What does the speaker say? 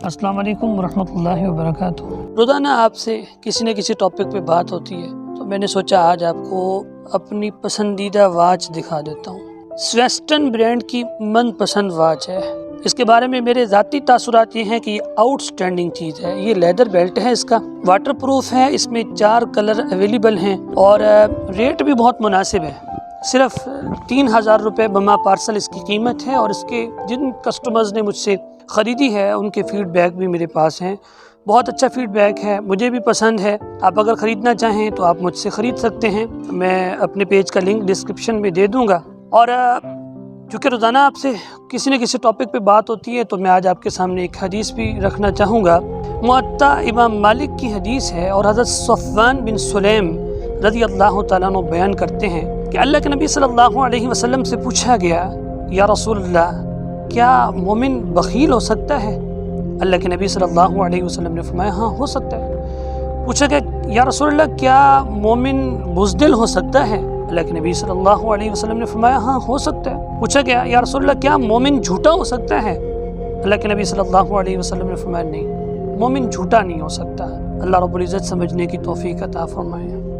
अस्सलाम वालेकुम वरहमतुल्लाहि वबरकातुह। रोज़ाना आपसे किसी न किसी टॉपिक पे बात होती है, तो मैंने सोचा आज आपको अपनी पसंदीदा वाच दिखा देता हूँ। स्वेस्टन ब्रांड की मनपसंद वाच है। इसके बारे में मेरे ज़ाती तासुरात ये हैं कि ये आउटस्टैंडिंग चीज़ है। ये लेदर बेल्ट है, इसका वाटर प्रूफ है, इसमें 4 कलर अवेलेबल हैं और रेट भी बहुत मुनासिब है। सिर्फ 3000 रुपये बमा पार्सल इसकी कीमत है और इसके जिन कस्टमर्स ने मुझसे ख़रीदी है उनके फ़ीडबैक भी मेरे पास हैं। बहुत अच्छा फ़ीडबैक है, मुझे भी पसंद है। आप अगर ख़रीदना चाहें तो आप मुझसे ख़रीद सकते हैं। मैं अपने पेज का लिंक डिस्क्रिप्शन में दे दूँगा। और चूँकि रोज़ाना आपसे किसी न किसी टॉपिक पे बात होती है, तो मैं आज आपके सामने एक हदीस भी रखना चाहूँगा। मुअत्ता इमाम मालिक की हदीस है और हज़रत सफ़वान बिन सुलैम रज़ी अल्लाह तआला अन्हु बयान करते हैं कि अल्लाह के नबी सल्लल्लाहु अलैहि वसल्लम से पूछा गया, या रसूलल्लाह, क्या मोमिन बख़ील हो सकता है? अल्लाह के नबी सल्लल्लाहु अलैहि वसल्लम ने फरमाया, हाँ हो सकता है। पूछा गया, या रसूलल्लाह, क्या मोमिन बुज़दिल हो सकता है? अल्लाह के नबी सल्लल्लाहु अलैहि वसल्लम ने फरमाया, हाँ हो सकता है। पूछा गया, या रसूलल्लाह, क्या मोमिन झूठा हो सकता है? अल्लाह के नबी सल्लल्लाहु अलैहि वसल्लम ने फरमाया, नहीं, मोमिन झूठा नहीं हो सकता। अल्लाह रब्बुल इज़्ज़त समझने की तौफ़ीक़ अता फ़रमाए।